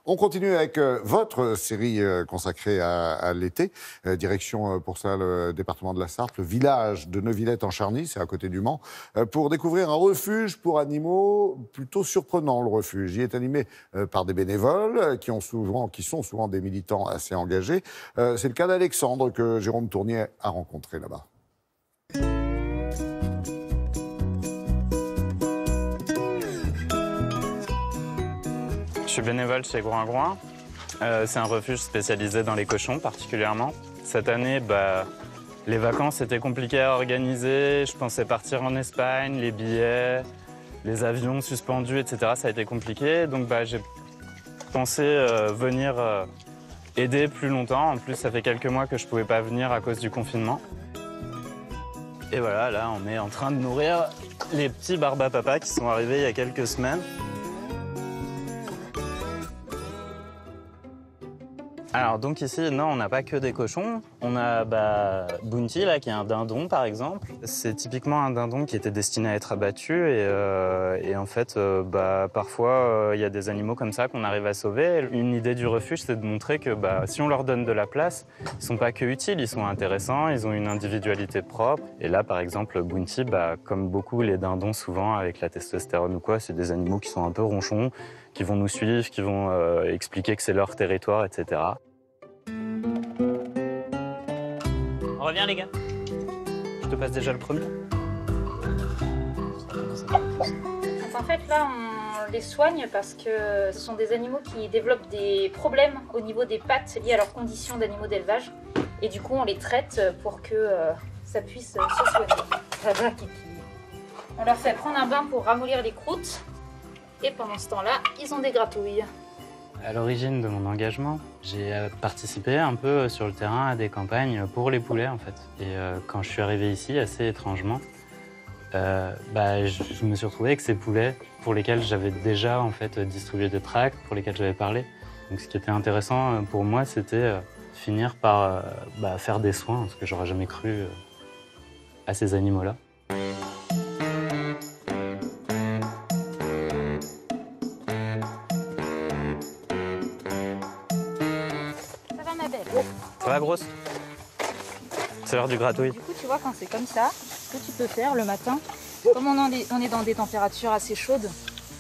On continue avec votre série consacrée à l'été. Direction pour ça le département de la Sarthe, le village de Neuvillette-en-Charny, c'est à côté du Mans, pour découvrir un refuge pour animaux plutôt surprenant. Le refuge y est animé par des bénévoles qui sont souvent des militants assez engagés. C'est le cas d'Alexandre que Jérôme Tournier a rencontré là-bas. Je suis bénévole chez Groin-Groin. C'est un refuge spécialisé dans les cochons particulièrement. Cette année, les vacances étaient compliquées à organiser. Je pensais partir en Espagne, les billets, les avions suspendus, etc. Ça a été compliqué. Donc j'ai pensé venir aider plus longtemps. En plus, ça fait quelques mois que je ne pouvais pas venir à cause du confinement. Et voilà, là, on est en train de nourrir les petits barbapapas qui sont arrivés il y a quelques semaines. Alors donc ici, non, on n'a pas que des cochons. On a Bounty, là, qui est un dindon, par exemple. C'est typiquement un dindon qui était destiné à être abattu. Et en fait, parfois, il y a des animaux comme ça qu'on arrive à sauver. Une idée du refuge, c'est de montrer que si on leur donne de la place, ils ne sont pas que utiles, ils sont intéressants, ils ont une individualité propre. Et là, par exemple, Bounty, comme beaucoup les dindons, souvent, avec la testostérone ou quoi, c'est des animaux qui sont un peu ronchons, qui vont nous suivre, qui vont expliquer que c'est leur territoire, etc. On revient, les gars. Je te passe déjà le premier. Donc en fait, là, on les soigne parce que ce sont des animaux qui développent des problèmes au niveau des pattes liés à leurs conditions d'animaux d'élevage. Et du coup, on les traite pour que ça puisse se soigner. On leur fait prendre un bain pour ramollir les croûtes. Et pendant ce temps-là, ils ont des gratouilles. À l'origine de mon engagement, j'ai participé un peu sur le terrain à des campagnes pour les poulets, en fait. Et quand je suis arrivé ici, assez étrangement, je me suis retrouvé avec ces poulets pour lesquels j'avais déjà en fait distribué des tracts, pour lesquels j'avais parlé. Donc ce qui était intéressant pour moi, c'était finir par faire des soins, parce que j'aurais jamais cru à ces animaux-là. Ça va, grosse? C'est l'heure du gratouille. Du coup, tu vois, quand c'est comme ça, ce que tu peux faire le matin, comme on est dans des températures assez chaudes,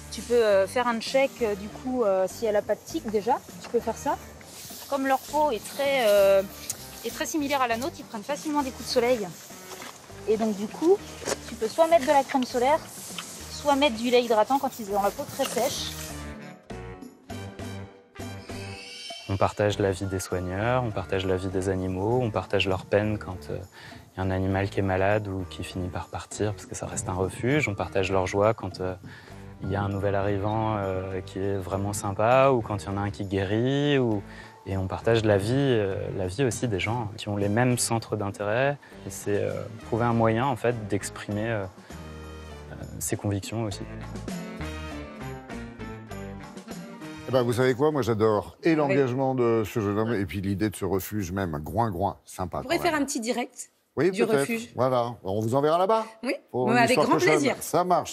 tu peux faire un check, du coup, si elle n'a pas de tic déjà, tu peux faire ça. Comme leur peau est très similaire à la nôtre, ils prennent facilement des coups de soleil. Et donc, du coup, tu peux soit mettre de la crème solaire, soit mettre du lait hydratant quand ils ont la peau très sèche. On partage la vie des soigneurs, on partage la vie des animaux, on partage leur peine quand il y a un animal qui est malade ou qui finit par partir parce que ça reste un refuge. On partage leur joie quand il y a un nouvel arrivant qui est vraiment sympa ou quand il y en a un qui guérit. Et on partage la vie aussi des gens qui ont les mêmes centres d'intérêt. Et c'est trouver un moyen en fait, d'exprimer ses convictions aussi. Vous savez quoi, moi j'adore et l'engagement de ce jeune homme et puis l'idée de ce refuge même, Groin-Groin, sympa. On pourrait faire un petit direct du refuge. Voilà, on vous enverra là-bas. Oui, avec grand plaisir. Ça marche.